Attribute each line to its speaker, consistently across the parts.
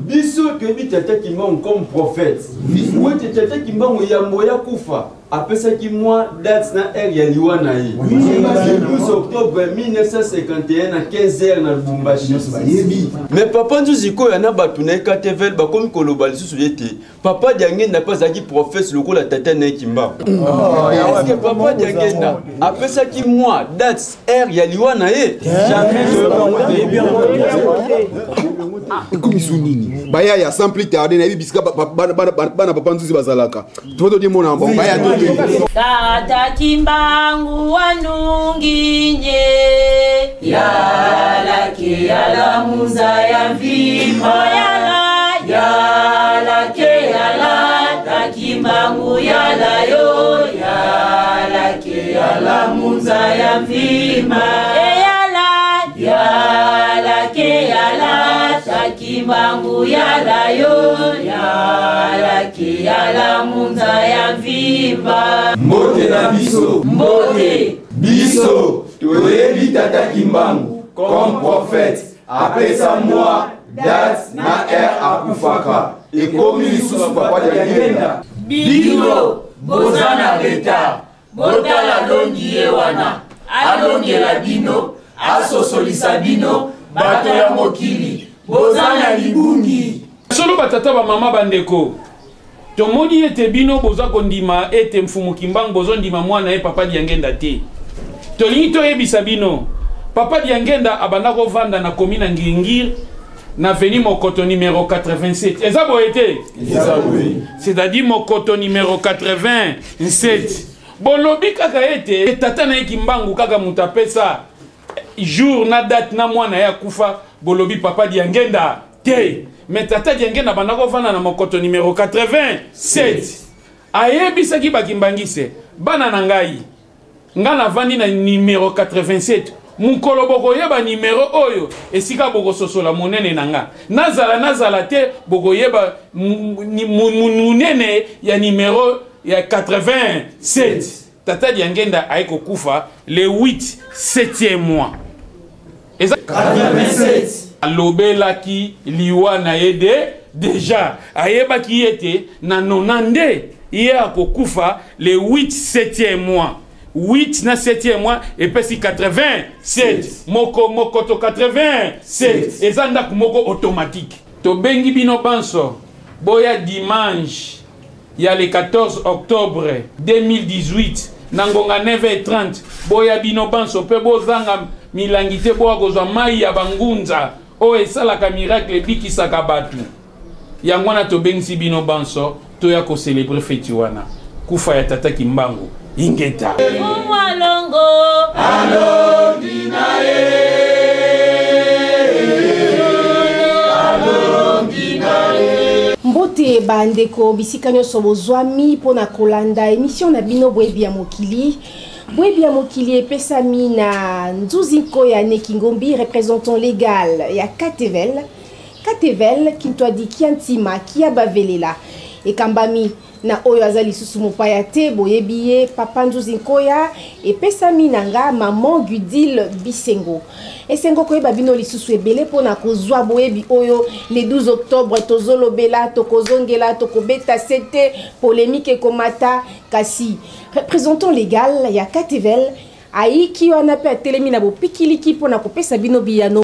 Speaker 1: Biso que tata qui m'a comme prophète. Oui, tata qui m'a moya kufa. Après ça qui moi date na er ya liwana yi. 12 octobre 1951 à 15h na Lubumbashi. Mais papa nzuziko yana batuna KTV ba comme kolobal suyete. Papa Diangenda pas aki prophète lokola tata na kimba. Est-ce que papa Diangenda après ça qui moi date er ya liwana yi. Jamais
Speaker 2: Baya ya simple tarder na biska bana papa nzuzi bazalaka. Toto di mona bon baya to.
Speaker 3: Tata Kimbangu wanunginye yala ke yala muza ya vima yala ke yala Tata Kimbangu yala yo yala ke yala muza ya vima yala ke yala Tata Kimbangu yala yo yala ke yala muza ya vima.
Speaker 1: Mbote na biso,
Speaker 3: mbote
Speaker 1: biso, toyebi Tata Kimbangu comme prophète. Après ça moi, date na akufaka. Et comme lisusu papa Diangenda.
Speaker 3: Bino, bozana beta, botala longi ewana, alongela bino, asosolisa bino, bato ya mokili, bozana libungi.
Speaker 4: Solo batata ba mama bandeko. Tomoni ete bino boza kondima ete mfumu Kimbangu bozo ndima mwana e papa Diangenda te. Tolingi toyebisa bino. Papa Diangenda abanda kovanda na komina Ngingir na veni Mokoto numéro 87. Eza boete? C'est-à-dire Mokoto numéro 87. Bolobi kaka ete tata na Kimbangu kaka mutapesa jour na date na mwana ya kufa bolobi papa Diangenda te. Mais tata Diangenda banda kovanda na Mokoto numéro 87. Ayebisaki bakimbangise bana na ngai ngana vandi na numéro 87. Mukolo boko yeba numéro oyo esika boko sosola monene nanga nazala te boko yeba munene ya numéro ya 87. Tata Diangenda aiko kufa le 7e mois.
Speaker 3: 87.
Speaker 4: Alobelaki liwana yede déjà ayeba ki ete na 90 ye akokufa le 7e mois. 8 na 7e mois et puis 87 mokoto 87 ezanda kumoko automatique to bengi bino banso boya dimanche ya le 14 octobre 2018 nangonga 9h30 boya bino banso pe bozanga milangite boa kozwa mai ya bangunza o esalaka miracle bikisaka batu yango na to bengi bino banso to ya ko célébrer fête wana kufa ya Tata Kimbangu ingeta
Speaker 3: Mwalongo
Speaker 5: mbote bandeko bisika nyonso bozwami pona kolanda émission na bino Boyebi ya Mokili. Boyebi ya Mokili epesami na Nzuzi Nkoya Neki Ngombi, représentant légal ya KTVL kintwadi kiantima kia bavelela ekambami na oyo azali susu mopaya te boyebi ye papa Nzuzi Nkoya epesami nanga maman Gudile Bisengo esengo koyeba bino lisusu ebele pona kozwa boyebi oyo le 12 octobre tozolobela tokozongela tokobeta sete polémique komata kasi représentant légal ya KTVL aiki wana pe atelemi na bopikiliki pona kopesa bino biyano.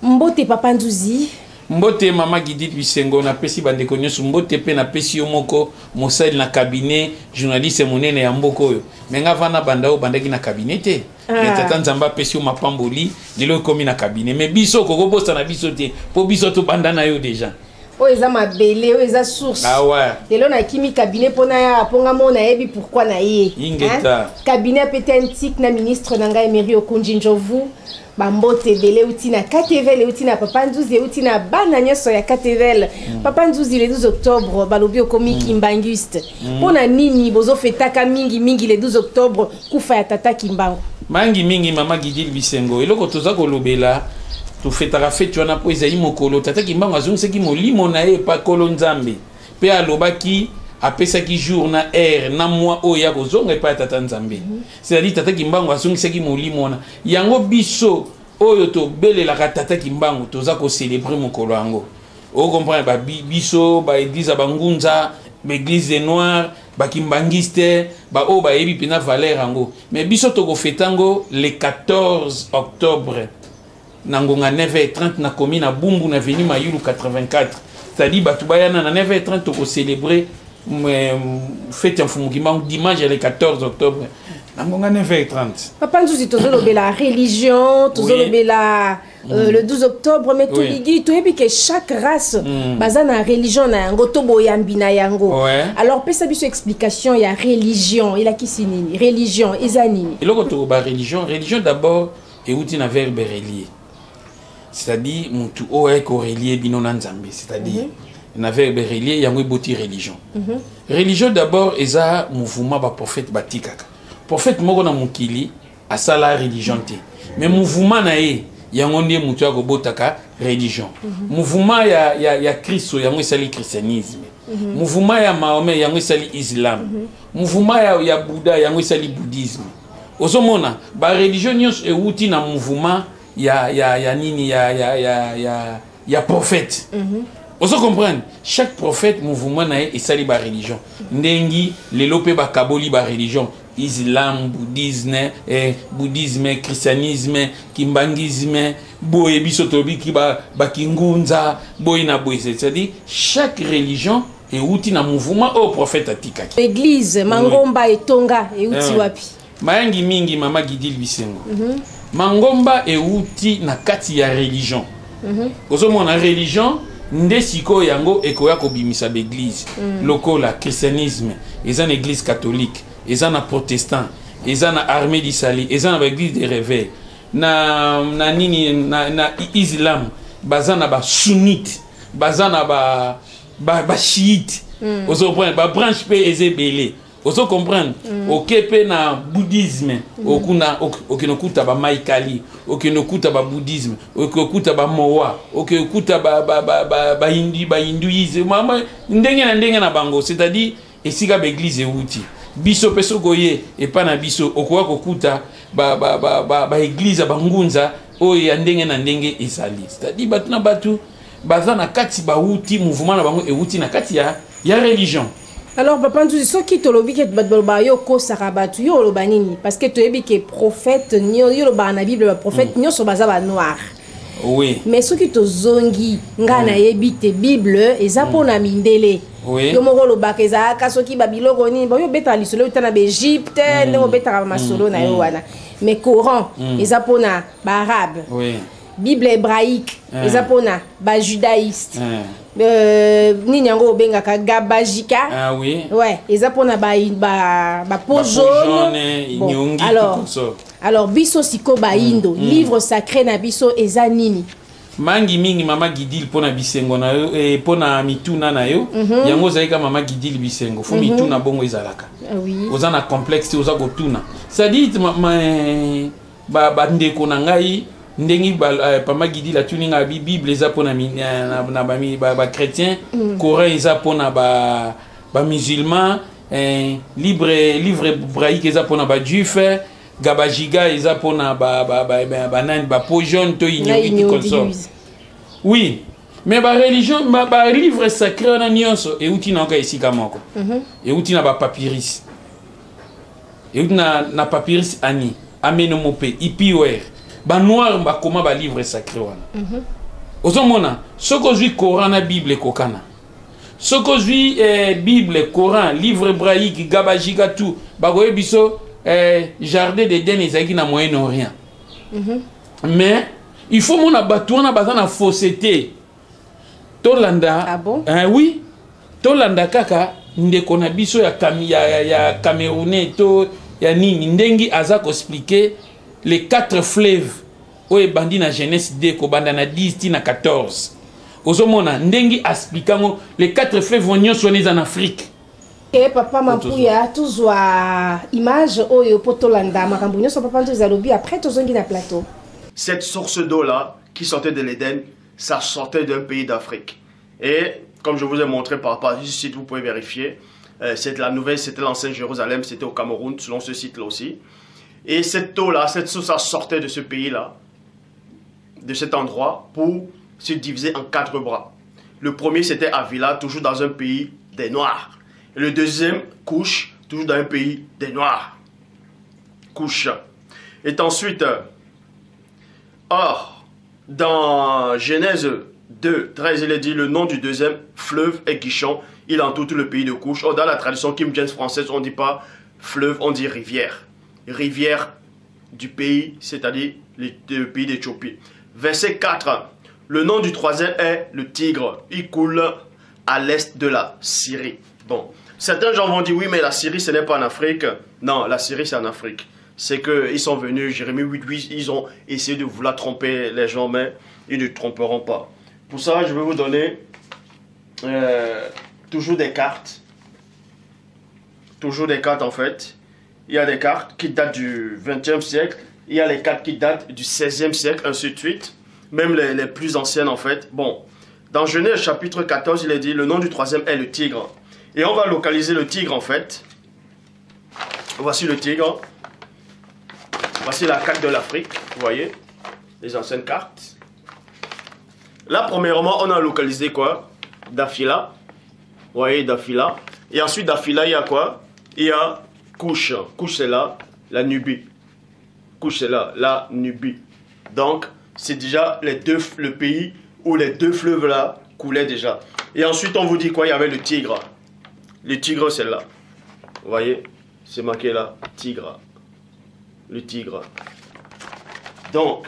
Speaker 5: Mbote papa Nzuzi.
Speaker 4: Mbote mama Gidit Bisengo na pesi bandeko nyonso mbote pe na pesi yo moko mosali na cabinet journaliste monene ya mboko oyo menga vana bandao bandaki na cabinet te tata Nzamba pesi yo mapamboli lelo komi na cabinet mais biso koko bosa na biso te po biso to banda na yo déjà
Speaker 5: o eza mabele o eza source
Speaker 4: ouais
Speaker 5: lelo na kimi cabinet pona ya ponga mona yebi pourquoi na ye
Speaker 4: ingeta
Speaker 5: cabinet petentique na ministre nanga Emery Okonji Njovu bambote bele uti na KTVL uti na papa Nzuzi uti na bana nyoso ya KTVL papa Nzuzi le 12 octobre balobi okomi Kimbanguiste pona nini bozo fetaka mingi le 12 octobre kufa ya Tata Kimbangu
Speaker 4: mingi mama Gidil Bisengo eloko toza kolobela to fetaka fete wana po ezali mokolo Tata Kimbangu azongisaki molimo na ye pa kolo Nzambe pe alobaki apesaki jour na heure na mois oya kozonga pa Tata Nzambe c'est-à-dire Tata Kimbangu azongisaki molimo wana yango biso oyo to belelaka tata kimbangu toza ko célébrer mokolo yango o comprendre ba biso ba église ba ngunza ba église des noirs ba kimbangiste ba o ba yebi pena valeur yango mais biso to ko fetango le 14 octobre nangonga 9h30 na commune na Bumbu na avenue Mayulu 84 c'est-à-dire batu bayana na 9h30 to ko célébrer fête en Fumukimbangu dimanche le 14 octobre nangonga 9h30
Speaker 5: papa nzuzi tozolobe la religion tozolobe la le 12 octobre mais toligi toyebi que chaque race baza na religion na yango to boyambi na yango alors pesa biso explication ya religion ila kisinini religion eza nini
Speaker 4: eloko to ba religion d'abord euti na verbe relier c'est-à-dire mutu o eko relier bino na nzambe c'est-à-dire na verbe relier yango eboti religion religion d'abord eza mouvement ba prophète batikaka prophète moko na mukili asala religion te mais mouvement na ye yango ndiye mutu ya kobotaka religion mouvement ya Kristo yango esali christianisme mouvement ya Mahomet yango esali islam mouvement ya Bouddha yango esali bouddhisme ozomona ba religion nyonso euti na mouvement ya nini ya prophète ozo comprendre chaque prophète mouvement na ye esali ba religion ndengi lelo pe ba kaboli ba religion islam bouddhisme christianisme kimbangisme boye biso tobi ki ba kingunza boye na boye c'est-à-dire chaque religion euti na mouvement au prophète atikaki
Speaker 5: église mangomba etonga euti wapi
Speaker 4: mayangi mingi mama Gidil Bisengo mangomba euti na kati ya religion ozomona religion nde siko yango ekoya kobimisa l'église lokola christianisme eza na église catholique eza na protestant eza na armée d'Israël eza na église de réveil na nini na islam baza na ba sunnite baza na ba chiite ozo prendre ba branche pe ezebele ozo comprendre okepe na bouddhisme okuna okinokuta ba maikali okinokuta ba bouddhisme okinokuta ba mowa okinokuta ba hinduisme mama ndenge na bango c'est-à-dire esika ba église euti biso peso goye et pas na biso okoka kokuta ba église ba ngunza oyo ya ndenge na ndenge ezali c'est-à-dire batu na batu baza na kati ba uti mouvement na bango euti na kati ya religion.
Speaker 5: Alors papa nzuzi soki tolobi ke ba yo ko sarabatu yo loba nini parce que toyebi ke prophète yo loba na Bible ba prophète nyonso baza ba noir.
Speaker 4: Oui.
Speaker 5: Mais soki tozongi nga na yebi te Bible eza pona mindele.
Speaker 4: Oui.
Speaker 5: Yo moko loba ke za ka soki ba biloko nini ba yo beta lisolo utana ba Egypte ndemo beta ba masolo na yo wana. Mais Coran eza pona ba arabe.
Speaker 4: Oui.
Speaker 5: Bible hébraïque eza pona ba judaïste. Nini yango bengaka gabajika.
Speaker 4: Ah oui.
Speaker 5: Ouais, eza pona ba peau jaune.
Speaker 4: Bon,
Speaker 5: alors biso siko ba indo livre sacré na biso eza nini?
Speaker 4: Mangi mingi mama Gidil pona bisengo na yo e pona mituna na yo yango zaika mama Gidil bisengo fu mituna bongo ezalaka.
Speaker 5: Oui.
Speaker 4: Oza na complexe oza ko tuna. Ça dit ba ndeko na ngai ndengi pama Gidil atuni nga Bible eza pona na ba chrétien, Coran eza pona ba musulman, livre hébraïque eza pona ba juif, gabajiga eza pona ba peau jaune to ignori comme ça. Oui, mais ba religion ba livre sacré na nyonso euti na ka esika moko. Euti na ba papyrus. Euti na papyrus ani amenomope ipiwer. Ba noir ba koma ba livre sacré wana. Ozomona soko zui Coran na Bible kokana. Soko zui Bible, Coran, livre hébraïque, gabajiga tout. Ba goye biso jardin d'Éden ezaki na Moyen-Orient. Mais il faut mon abattoir na na fausseté. Tolanda.
Speaker 5: Ah bon?
Speaker 4: Oui. Tolanda kaka ndeko na biso ya Camerounais to ya nini ndengi aza ko expliquer les 4 fleuves oye bandi na Genèse 2 ko banda na 10 ti na 14. Ozomona ndengi expliquango les 4 fleuves nyonso neza en Afrique.
Speaker 5: Et papa Mampuya tuzwa image oyo potolanda makambo nyonso papa ntuzalobi après tozongi na plateau.
Speaker 6: Cette source d'eau là qui sortait de l'Éden, ça sortait d'un pays d'Afrique. Et comme je vous ai montré par ce site, vous pouvez vérifier. C'est la nouvelle, c'était l'ancien Jérusalem, c'était au Cameroun, selon ce site là aussi. Et cette eau là, cette source, ça sortait de ce pays là. de cet endroit pour se diviser en 4 bras. Le premier, c'était Avila, toujours dans un pays des Noirs. Et le deuxième, Couche, toujours dans un pays des Noirs. Couche. Et ensuite, or, dans Genèse 2, 13, il est dit le nom du deuxième fleuve est Guichon. Il entoure tout le pays de Couche. Or, dans la tradition King James française, on ne dit pas fleuve, on dit rivière. Rivière du pays, c'est-à-dire le pays d'Éthiopie. Verset 4. Le nom du troisième est le Tigre. Il coule à l'est de la Syrie. Bon, certains gens vont dire oui, mais la Syrie, ce n'est pas en Afrique. Non, la Syrie, c'est en Afrique. C'est qu'ils sont venus, Jérémie 8.8, ils ont essayé de vouloir tromper les gens, mais ils ne tromperont pas. Pour ça, je vais vous donner toujours des cartes. Toujours des cartes, en fait. Il y a des cartes qui datent du 20e siècle. Il y a les cartes qui datent du 16e siècle, ainsi de suite. Même les plus anciennes, en fait. Bon, dans Genèse chapitre 14, il est dit, le nom du troisième est le tigre. Et on va localiser le tigre, en fait. Voici le tigre. Voici la carte de l'Afrique, vous voyez, les anciennes cartes. Là, premièrement, on a localisé quoi? Dafila. Vous voyez, Dafila. Et ensuite, Dafila, il y a quoi? Il y a Couche. Couche, c'est là, la Nubie. Couche, c'est là, la Nubie. Donc, c'est déjà le pays où les 2 fleuves là coulaient déjà. Et ensuite, on vous dit quoi? Il y avait le tigre. Le tigre, c'est là. Vous voyez, c'est marqué là, tigre. Le tigre. Donc,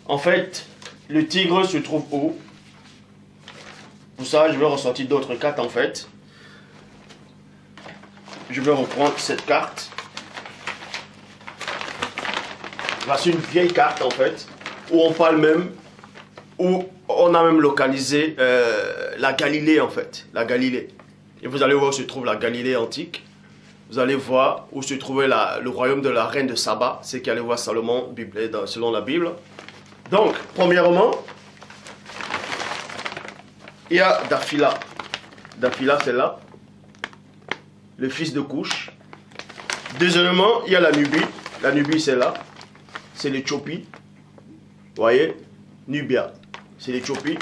Speaker 6: en fait, le tigre se trouve où? Pour ça, je vais ressortir d'autres cartes, en fait. Je vais reprendre cette carte. Voici une vieille carte, en fait, où on parle même, où on a même localisé la Galilée, en fait. La Galilée. Et vous allez voir où se trouve la Galilée antique. Vous allez voir où se trouvait le royaume de la reine de Saba. C'est qui allait voir Salomon, selon la Bible. Donc, premièrement, il y a Dafila. Dafila, c'est là. Le fils de Couche. Deuxièmement, il y a la Nubie. La Nubie, c'est là. C'est l'Éthiopie. Vous voyez? Nubia. C'est l'Éthiopie.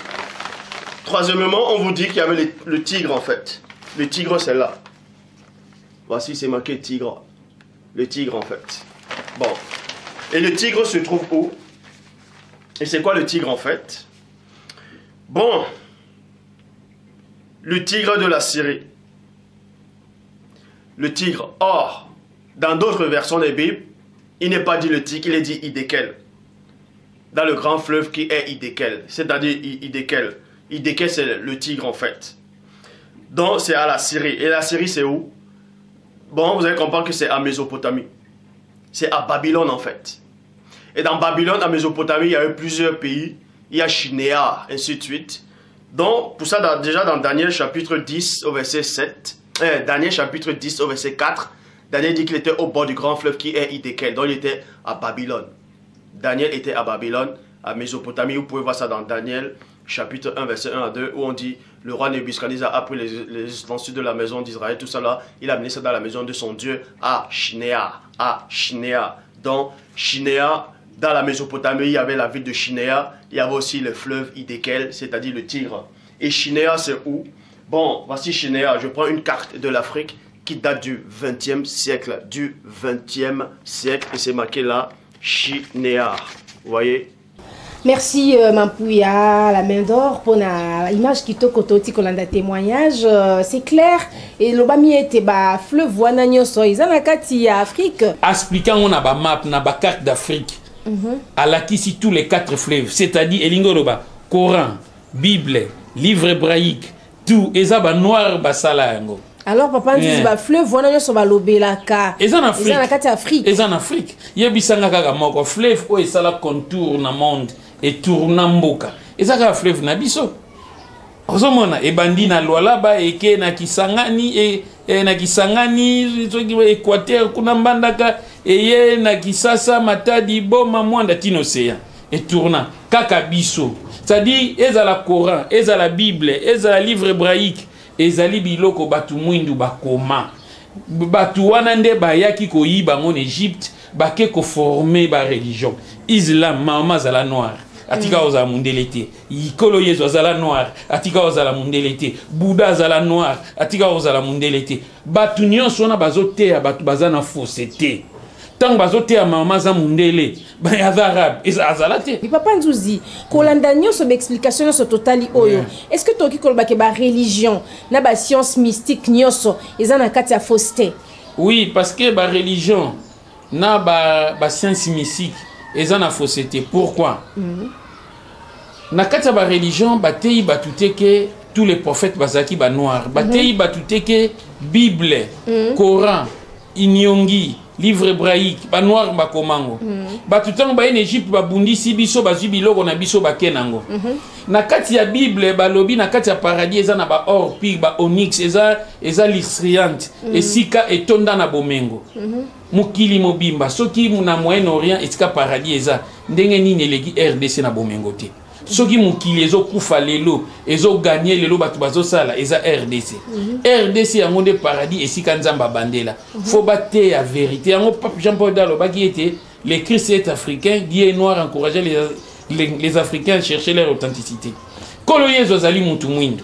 Speaker 6: Troisièmement, on vous dit qu'il y avait le tigre, en fait. Le tigre, c'est là. Voici, c'est marqué tigre. Le tigre, en fait. Bon. Et le tigre se trouve où? Et c'est quoi le tigre, en fait? Bon. Le tigre de la Syrie. Le tigre. Or, dans d'autres versions des Bibles, il n'est pas dit le tigre, il est dit Idékel. Dans le grand fleuve qui est Idékel. C'est-à-dire Idékel. Idékel, c'est le tigre, en fait. Donc, c'est à la Syrie. Et la Syrie, c'est où? Bon, vous allez comprendre que c'est à Mésopotamie. C'est à Babylone, en fait. Et dans Babylone, à Mésopotamie, il y a eu plusieurs pays. Il y a Shinéar, ainsi de suite. Donc, pour ça, déjà dans Daniel chapitre 10 au verset 7, Daniel chapitre 10 au verset 4, Daniel dit qu'il était au bord du grand fleuve qui est Idékel. Donc, il était à Babylone. Daniel était à Babylone, à Mésopotamie. Vous pouvez voir ça dans Daniel chapitre 1, verset 1 à 2, où on dit, le roi Nebuchadnezzar a pris les ustensiles de la maison d'Israël, tout ça là, il a amené ça dans la maison de son Dieu, à Shinéar. À Shinéar. Donc, Shinéar, dans la Mésopotamie, il y avait la ville de Shinéar, il y avait aussi le fleuve Idékel, c'est-à-dire le Tigre. Et Shinéar, c'est où? Bon, voici Shinéar. Je prends une carte de l'Afrique qui date du 20e siècle. Du 20e siècle, et c'est marqué là, Shinéar. Vous voyez?
Speaker 5: Merci Mampouya, la main d'or, pour l'image qui toque au Kolanda témoignage. C'est clair. Et le bami était bas fleuve Wananyo so Izanakati Afrique.
Speaker 4: Expliquant on a ba map na ba carte d'Afrique. À la qui si tous les 4 fleuves, c'est-à-dire Elingoroba, Coran, Bible, livre hébraïque, tout ezaba noir basala yango.
Speaker 5: Alors papa dit ba fleuve Wananyo so ba lobelaka.
Speaker 4: Ezanakati
Speaker 5: Afrique.
Speaker 4: Ezanafrique. Yebisanga kaka moko fleuve o esala contour na monde. Et tourna mboka ezaka fleuve na biso ozomona ebandi na lwalaba eke na kisangani na kisangani Équateur kuna mbandaka eye na Kisasa Matadi Boma Mwanda tino océan et tourna kaka biso, c'est-à-dire ezala Coran, ezala Bible, ezala livre hébraïque, ezali biloko batu mwindu bakoma batu wana nde bayaki koyiba en Égypte bake ko former ba religion islam mama zala noir atika ozala mundele te ikolo yezo azala noir atika ozala mundele te buddha azala noir atika ozala mundele te batu nyonso na bazoteya batu baza na fausseté tant bazoteya mama za mundele ba yaza arabe eza azala te
Speaker 5: papa Nzuzi kolanda nyonso ba explication nyonso totali oyo est-ce que toki koloba ke ba religion na ba science mystique nyonso eza na kati ya fausseté?
Speaker 4: Oui, parce que la religion, la science mystique, ils ont fausseté. Pourquoi? Na kati ba religion, batei batute que tous les prophètes bazaki ba noirs, batei batute que Bible, Coran, Inyongi, livre hébraïque, ba noir ba komango. Batutango ba en Égypte ba bundisi biso ba zubiloko na biso ba kenango. Na kati ya Bible ba lobi na kati ya paradis eza na ba or pig ba onyx eza l'isriante esika etonda na bomengo. Mukili mobimba soki na Moyen-Orient esika paradis eza ndenge nini eleki RDC na bomengo te. Soki mukili ezo kufa lelo ezo gagner lelo batu bazo sala eza RDC. RDC yango de paradis esika nzamba bandela. Faut battre la vérité. Yango Pape Jean-Paul Dalo baki était les Christiens africains, Guy Noir encourageaient les Africains à chercher leur authenticité. Koloye zozali mutu mwindo.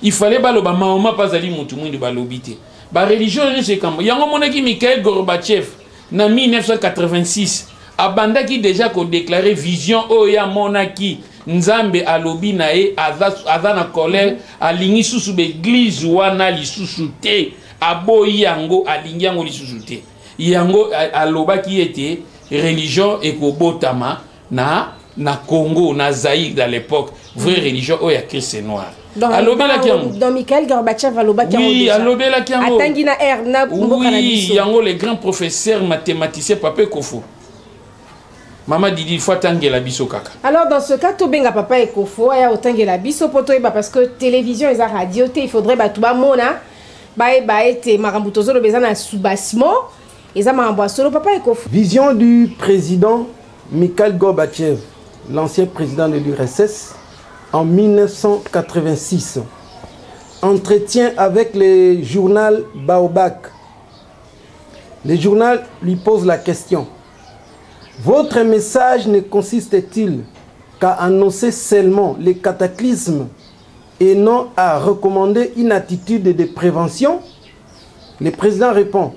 Speaker 4: Il fallait baloba maoma pas zali mutu mwindo balobite. Ba religion c'est comme yango monaki Mikhail Gorbatchev na 1986 abandaki déjà ko déclarer vision oya monaki nzambe alobi na e aza na colère alingi susu be église wana lisusu te aboyi yango alingi yango lisusu te yango alobaki ete religion ekobotama na Congo na Zaïre dans l'époque vraie religion oya Christ noir.
Speaker 5: Dans Mikhail Gorbatchev alobaki yango.
Speaker 4: Oui, alobelaki yango.
Speaker 5: Atangi na air na mboka na biso.
Speaker 4: Oui, yango les grands professeurs mathématiciens Papa Ekofo. Maman Didi faut tangela biso kaka.
Speaker 5: Alors dans ce cas tobenga Papa Ekofo ya otangela biso poto eba parce que télévision et radio il faudrait batuba mona ba ete makambo tozolo bezana sous-bassement eza makambo solo Papa Ekofo.
Speaker 7: Vision du président Mikhail Gorbatchev, l'ancien président de l'URSS en 1986. Entretien avec le journal Baobak. Le journal lui pose la question: votre message ne consiste-t-il qu'à annoncer seulement les cataclysmes et non à recommander une attitude de prévention? Le président répond: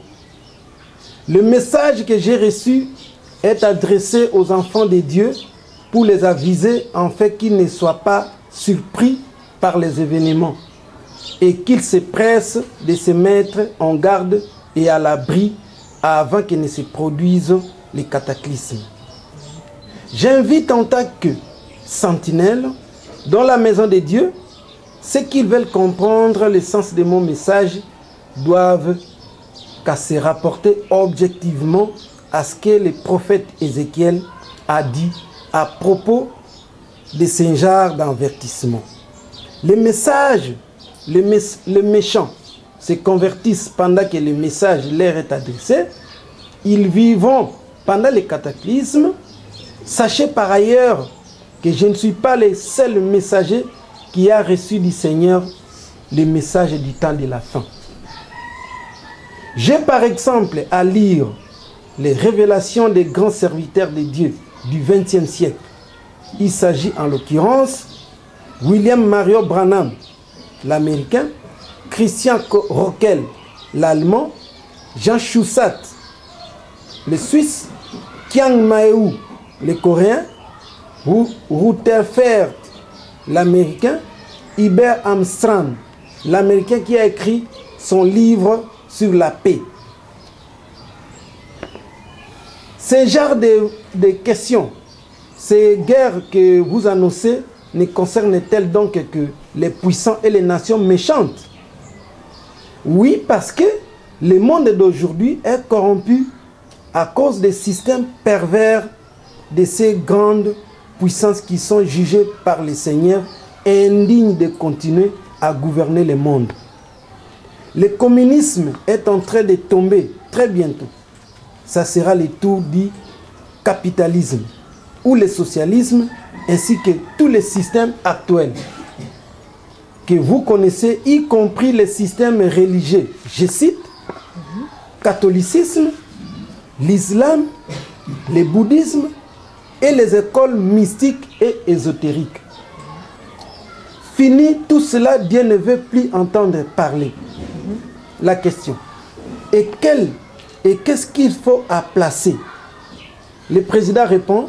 Speaker 7: le message que j'ai reçu est adressé aux enfants de Dieu pour les aviser en fait qu'ils ne soient pas surpris par les événements et qu'ils se pressent de se mettre en garde et à l'abri avant que ne se produisent les cataclysmes. J'invite en tant que sentinelle dans la maison de Dieu, ceux qui veulent comprendre le sens de mon message doivent qu'à se rapporter objectivement à ce que le prophète Ézéchiel a dit à propos de ce genre d'avertissement. Les messages, les méchants se convertissent pendant que le message leur est adressé. Ils vivront pendant les cataclysmes. Sachez par ailleurs que je ne suis pas le seul messager qui a reçu du Seigneur le message du temps de la fin. J'ai par exemple à lire les révélations des grands serviteurs de Dieu du XXe siècle. Il s'agit en l'occurrence William Mario Branham, l'américain, Christian Rockel, l'allemand, Jean Choussat, le suisse, Kiang Maeu, le coréen, Rutherford, l'américain, Hubert Armstrong, l'américain qui a écrit son livre sur la paix. Ce genre de questions, ces guerres que vous annoncez ne concernent-elles donc que les puissants et les nations méchantes? Oui, parce que le monde d'aujourd'hui est corrompu à cause des systèmes pervers de ces grandes puissances qui sont jugées par le Seigneur indignes de continuer à gouverner le monde. Le communisme est en train de tomber très bientôt. Ça sera le tour du capitalisme ou le socialisme ainsi que tous les systèmes actuels que vous connaissez, y compris les systèmes religieux. Je cite: catholicisme, l'islam, le bouddhisme et les écoles mystiques et ésotériques. Fini tout cela, Dieu ne veut plus entendre parler. La question, et qu'est-ce qu'il faut à placer? Le président répond,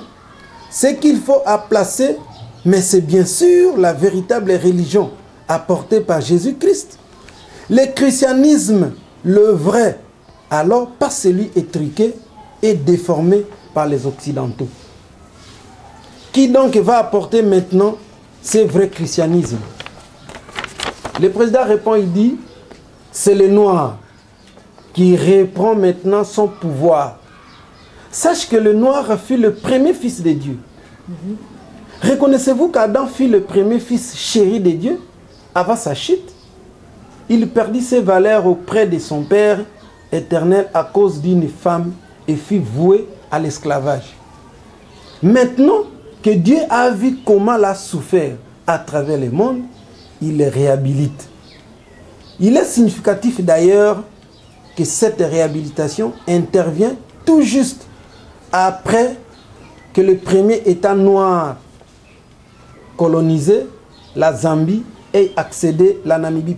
Speaker 7: ce qu'il faut à placer, mais c'est bien sûr la véritable religion apportée par Jésus-Christ. Le christianisme, le vrai, alors pas celui étriqué et déformé par les Occidentaux. Qui donc va apporter maintenant ce vrai christianisme? Le président répond, il dit, c'est le noir qui reprend maintenant son pouvoir. Sache que le noir fut le premier fils de Dieu. Reconnaissez-vous qu'Adam fut le premier fils chéri de Dieu avant sa chute? Il perdit ses valeurs auprès de son Père éternel à cause d'une femme et fut voué à l'esclavage. Maintenant que Dieu a vu comment il a souffert à travers le monde, il le réhabilite. Il est significatif d'ailleurs que cette réhabilitation intervient tout juste après que le premier État noir colonisé, la Zambie, la Namibie,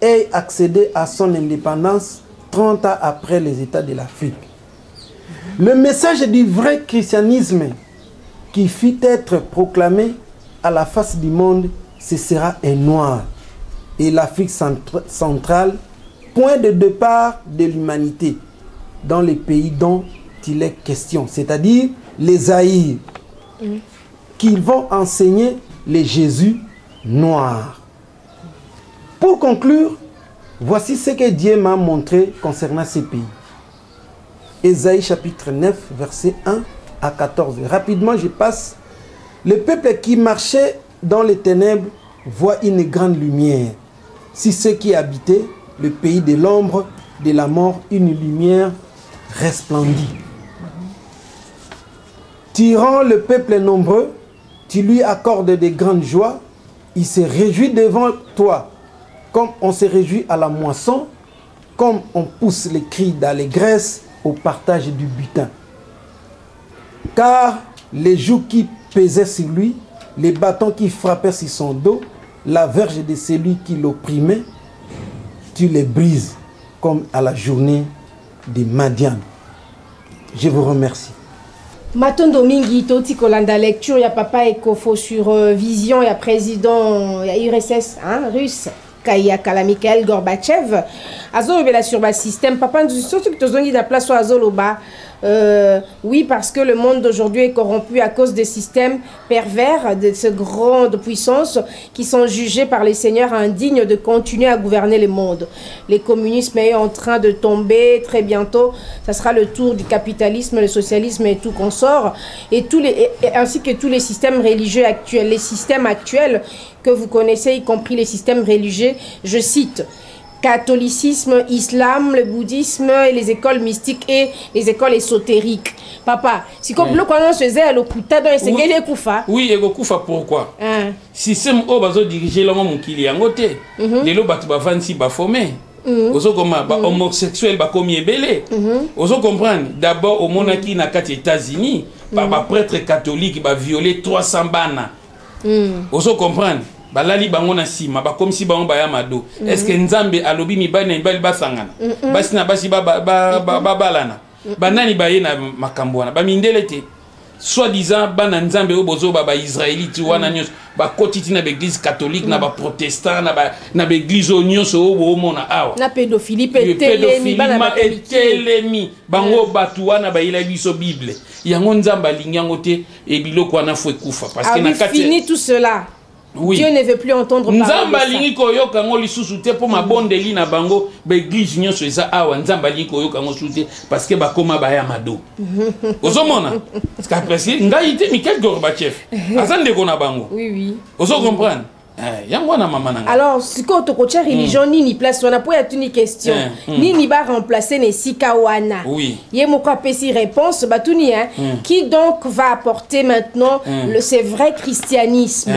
Speaker 7: ait accédé à son indépendance 30 ans après les États de l'Afrique. Le message du vrai christianisme qui fit être proclamé à la face du monde, ce sera un noir. Et l'Afrique centrale, point de départ de l'humanité dans les pays dont il est question, c'est-à-dire les Zaïre, qui vont enseigner les Jésus noirs. Pour conclure, voici ce que Dieu m'a montré concernant ces pays. Ésaïe chapitre 9, versets 1 à 14. Rapidement, je passe. Le peuple qui marchait dans les ténèbres voit une grande lumière. Si ceux qui habitaient le pays de l'ombre de la mort, une lumière resplendit. Tu rends le peuple nombreux, tu lui accordes de grandes joies, il se réjouit devant toi, comme on se réjouit à la moisson, comme on pousse les cris d'allégresse au partage du butin. Car les jougs qui pesaient sur lui, les bâtons qui frappaient sur son dos, la verge de celui qui l'opprimait, tu les brises comme à la journée de Madian. Je vous remercie.
Speaker 5: Matondo mingi toti kolanda lecture ya papa Ekofo sur vision ya président ya URSS russe Kaya Kala Mikhail Gorbatchev azolobela sur ba système papa surtout que tozongi na place azoloba oui, parce que le monde d'aujourd'hui est corrompu à cause des systèmes pervers de ces grandes puissances qui sont jugées par les seigneurs indignes de continuer à gouverner le monde. Le communisme est en train de tomber très bientôt. Ça sera le tour du capitalisme, le socialisme et tout consort, ainsi que tous les systèmes religieux actuels. Les systèmes actuels que vous connaissez, y compris les systèmes religieux, je cite: catholicisme, islam, le bouddhisme et les écoles mystiques et les écoles ésotériques. Papa, si comme le qu'on se faisait à l'okuta dans les gélés koufa.
Speaker 4: Oui, et koufa pourquoi? Système au bazo diriger l'homme mon kili angote. Les lots batu bavansi bafomé. Ozo koma ba homosexuel ba komi ebele. Ozo comprendre d'abord au monaki na kati États-Unis, ba prêtre catholique ba violer 300 bana. Ozo comprendre balali bango na sima ba comme si bango ba yamado. Est-ce que nzambe alobi mibana ibali basangana? Basi na basi ba balana. Banani ba ye na makambo wana ba mindele te. Soi-disant bana nzambe obozo ba israélite wana nyos ba kotiti na église catholique na ba protestant na ba église nyonso obo mona awa. Na
Speaker 5: pédophilie pételemi bana
Speaker 4: pételemi bango batu wana ba ila biso bible. Yango nzamba linyango te e biloko wana fo ekufa parce que na kati
Speaker 5: fini tout cela.
Speaker 4: Oui.
Speaker 5: Dieu ne veut plus entendre parler.
Speaker 4: Nzamba lingi koyoka ngo lisusu te po mabondeli na bango ba église nyonso eza awa nzamba lingi koyoka ngo sute parce que bakoma ba ya mado. Ozomona parce que ngai te Mikhail Gorbatchev azande ko na bango.
Speaker 5: Oui oui.
Speaker 4: Ozo comprendre. Yango na mama nanga.
Speaker 5: Alors si ko to kocha religion ni place wana po ya tuni question. Ni ba remplacer ne sika wana.
Speaker 4: Oui.
Speaker 5: Ye moko pesi réponse batuni qui donc va apporter maintenant le c'est vrai christianisme.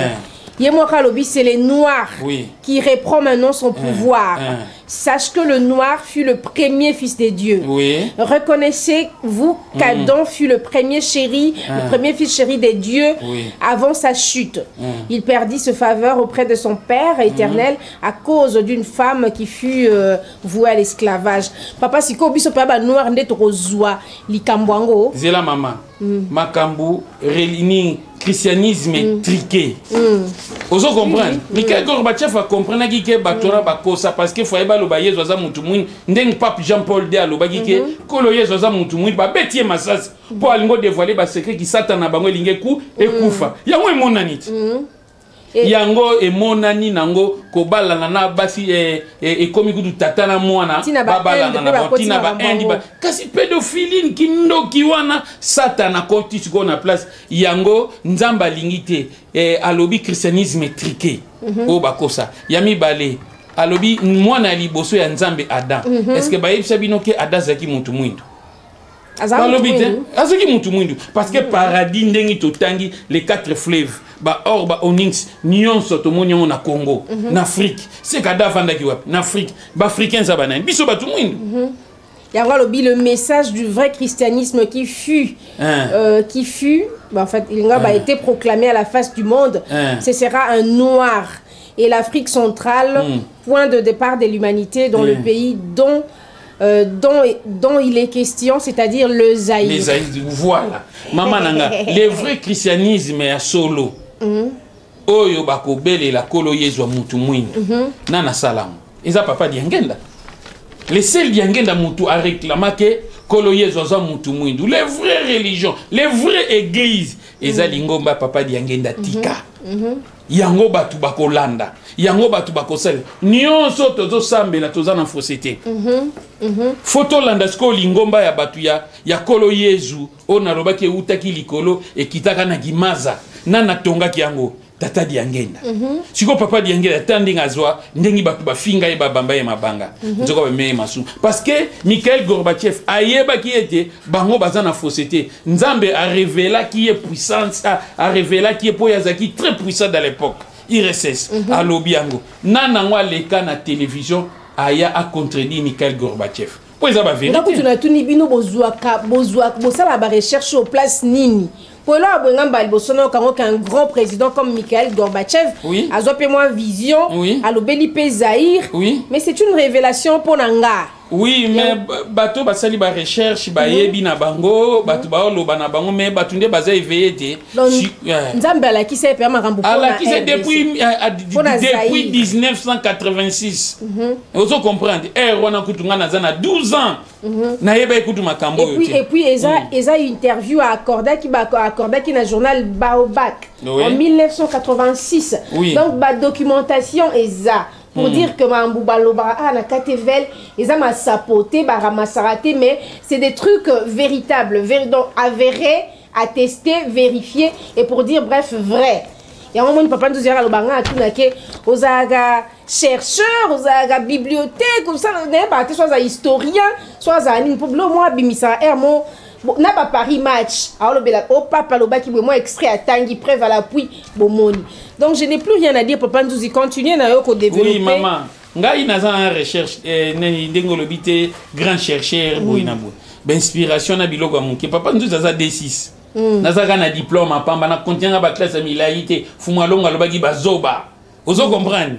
Speaker 5: Yemoka Lobi, c'est les Noirs
Speaker 4: Oui.
Speaker 5: qui reprend maintenant son pouvoir. Sache que le Noir fut le premier fils de Dieu.
Speaker 4: Oui.
Speaker 5: Reconnaissez-vous qu'Adam fut le premier chéri, le premier fils chéri des dieux avant sa chute. Il perdit ce faveur auprès de son Père éternel à cause d'une femme qui fut vouée à l'esclavage. Papa, si ko biso papa noir ndeto kozwa likambwango.
Speaker 4: Zela mama. Makambu relini christianisme triqué. Ozo comprendre. Mikhail Gorbatchev a comprendre que batora bakosa parce que foyeba lo baye zoza mutu mwini ndeng pape Jean-Paul II lo bagike kolo ye zoza mutu mwini ba betie masasi po alingo dévoiler ba secret ki satana bango linge ku ekufa. Yango emonaniti. Yango emonani nango kobalana na basi ekomi kudu tata na mwana babalana na botina ba endi ba kasi pédophilie kindoki wana satana koti siko na place yango nzamba lingite alobi christianisme triqué o bakosa yami bale alobi mwana liboso ya nzambe Adam est-ce que bayebisa bino ke Adam zaki mutu mwindu azaki mutu mwindu parce que paradis ndengi totangi les 4 fleuves ba or ba onyx nyonso tomoni na Congo na Afrique c'est kada vandaki wapi na Afrique ba africains za banani biso batu mwindu
Speaker 5: yango lobi le message du vrai christianisme qui fut en fait il a été proclamé à la face du monde ce sera un noir et l'Afrique centrale point de départ de l'humanité dans le pays dont il est question, c'est-à-dire le Zaïre.
Speaker 4: Les Zaïre, voilà. Maman nanga, le vrai christianisme est solo. Oyo bako bele la kolo yezwa mutu mwini. Nana salam. Eza papa diangenda. Les seuls diangenda mutu a réclamé que kolo yezwa mutu mwini. Les vraies religions, les vraies églises. Eza lingomba papa diangenda tika. Yango batu bako landa. Yango batu bako sel. Nyonso tozo sambela toza na fosete. Photo landasko lingomba ya batu ya kolo yezu. Ona robaki utaki likolo e kitaka na gimaza. Nana tongaki yango tata diangenda. Siko papa diangenda tandi ngazwa ndengi batu bafinga e babamba e mabanga. Nzoko ba me masu. Parce que Mikhail Gorbatchev ayeba ki ete bango bazana fosete. Nzambe a révélé qui est puissance, a révélé qui est poyazaki très puissant dans l'époque. IRSS à Lobiango. Nanangwa leka na télévision aya a contredit Mikhail Gorbatchev. Pour ça ba vérité.
Speaker 5: Donc tu n'as tout ni bino bozwaka bosala ba recherche au place nini. Pour là bongamba bosono kango qu'un grand président comme Mikhail Gorbatchev a zope moi vision à l'obeli pe Zaïre. Mais c'est une révélation pour nanga.
Speaker 4: Oui, mais bateau basali ba recherche ba yebi na bango, bateau ba loba na bango mais bateau nde baza éveillé.
Speaker 5: Nzambe ala ki se permet rambo
Speaker 4: pour ala ki se depuis 1986. Vous comprenez wana kutunga na zana 12 ans. Na yeba ekutu makambo
Speaker 5: et puis eza interview à accorda ki na journal Baobak en 1986. Donc ba documentation eza pour dire que Mambouba Loba na Katevel ils ont sapoté baramasarate mais c'est des trucs véritables donc avérés, attestés, vérifiés et pour dire bref vrai. Il y a un moment papa nous dira lobanga tout na ke ozaga chercheur ozaga bibliothèque comme ça n'est pas soit historien soit anine pour le moi bimisa hermo n'a pas Paris match alors le bela au papa loba qui moi extrait à tangi preuve à l'appui bomoni. Donc je n'ai plus rien à dire papa nous y continuer na yoko développer.
Speaker 4: Oui maman ngai naza na recherche neni ndengolo bité grand chercheur boinabo ben inspiration na biloko amuke papa nous zaza D6 nazaka na diplôme pamba na contient ba classe milaïté fumalonga lobaki bazoba ozo comprendre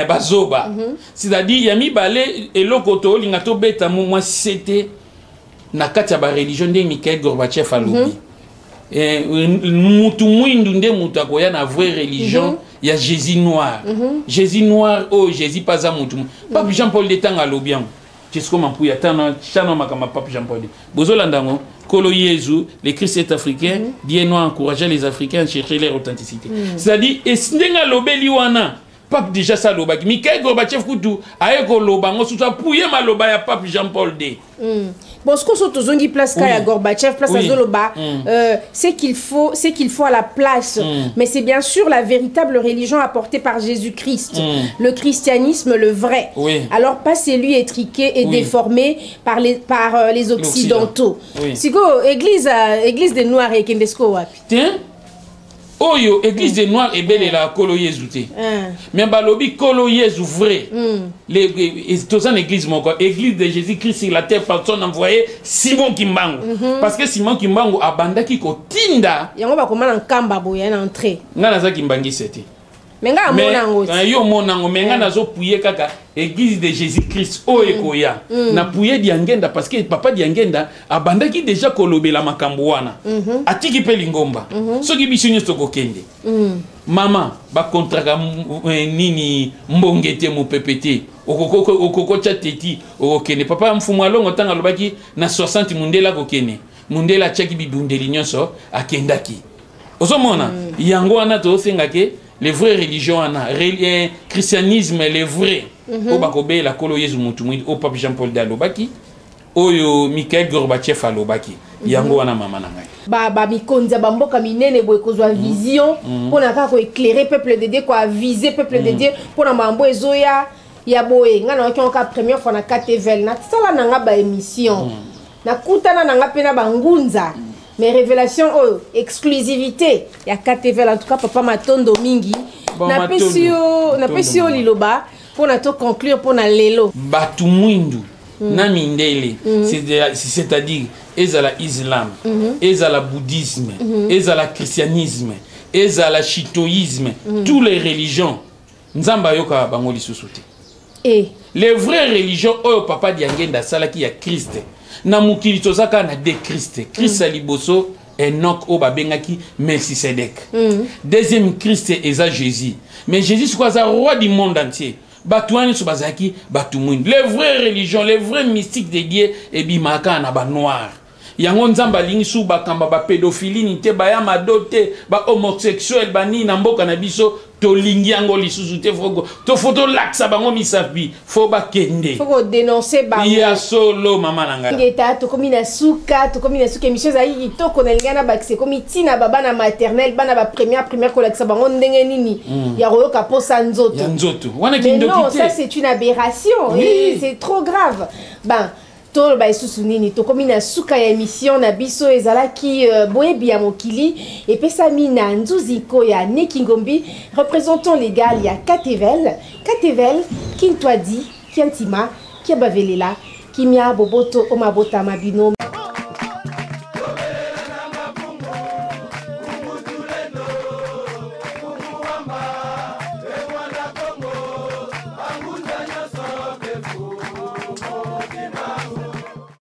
Speaker 4: bazoba c'est-à-dire yami balé eloko to linga to beta moi c'était na kati ya ba religion de Mikhail Gorbatchev alobi mutu mwindu nde mutu akoya na vraie religion ya Jésus noir Jésus noir Jésus paza mutu Pape Jean-Paul de tanga alobian jusqu'au mampuya tana chano makama Pape Jean-Paul bozo landango kolo yezu les chrétiens africains bien noir encourager les africains à chercher leur authenticité c'est-à-dire esndenga lobeli wana Pape déjà ça lobaki Mikhail Gorbatchev kutu ayeko lobango suta pouye maloba ya Pape Jean-Paul D.
Speaker 5: Bon, ce qu'on se tozongi place Kaya Gorbatchev, place à Zoloba, c'est qu'il faut à la place. Mais c'est bien sûr la véritable religion apportée par Jésus-Christ. Le christianisme, le vrai. Alors pas celui étriqué et déformé par les occidentaux. C'est quoi église des Noirs et Kendesko wapi?
Speaker 4: Tiens, Oyo, église des Noirs et belle la Kolo Yezu te. Mais balobi Kolo Yezu vrai. C'est une église mon quoi. Église de Jésus-Christ sur la terre par son envoyé Simon Kimbangu. Parce que Simon Kimbangu a banda qui ko tinda.
Speaker 5: Yango ba komana nkamba boya na entrée.
Speaker 4: Ngana za Kimbangi c'était.
Speaker 5: Mais nga monango.
Speaker 4: Yo monango mais ngana zo puye kaka église de Jésus-Christ o ekoya. Na puye diangenda parce que papa diangenda a banda qui déjà kolobela makambo wana. Atiki pe lingomba. Soki bisunyo soko kende. Mama ba kontraka nini mbongete mo pepete. Okoko tchateti okene papa mfumu alongo tanga lobaki na 60 mundela kokene. Mundela tchaki bibundeli nyonso akendaki. Ozomona yango wana to sengake les vraies religions, christianisme, les vrais. Au Bakobe, la Kolo Yezu Mutumui, au pape Jean-Paul Dalobaki, au Mikhail Gorbatchev Alobaki. Yango wana mama nangai.
Speaker 5: Ba mikonza bamboka minene boy kozwa vision pour na ko éclairer peuple de Dieu quoi viser peuple de Dieu pour na mambo ezoya ya boye ngana ko ka première fois na KTV na sala nanga ba émission. Na kutana nanga pena bangunza. Mes révélations, exclusivité. Il y a 4 TV, en tout cas, papa Matondo Mingi. Na pesio liloba pour na to conclure pour na lelo.
Speaker 4: Batumwindu na mindele, c'est-à-dire ezala islam, ezala bouddhisme, ezala christianisme, ezala chitoïsme, toutes les religions. Nzamba yoka bango lisusu te. Les vraies religions oyo papa diangenda salaki ya Christ. Na mukili tozaka na de Christ. Christ aliboso Enoch o babengaki Melchisedec. Deuxième Christ eza Jésus. Mais Jésus c'est quoi ça roi du monde entier. Batouani so bazaki batumwini. Les vraies religions, les vrais mystiques de Dieu et bimaka na ba noir. Yango nzamba lingi su bakamba ba pédophilie ni te ba ya madote ba homosexuel bani na mboka na biso to lingi yango lisusu te fogo to photo laksa bango misapi fo ba kende
Speaker 5: faut dénoncer ba
Speaker 4: ya solo mama nanga
Speaker 5: ngeta to komi na suka émission za yi to konelinga na ba komi tina baba na maternelle bana ba première ko laksa bango ndenge nini ya royoka posa nzoto
Speaker 4: wana kindo kite.
Speaker 5: Non, ça c'est une aberration. Oui. C'est trop grave. Ben to ba isusu nini to komi na suka ya émission na biso ezalaki boyebi ya mokili et pesa mina nzuziko ya Nekingombi représentant légal ya Katevel qui toi dit qui antima qui bavelela qui mia boboto o mabota mabino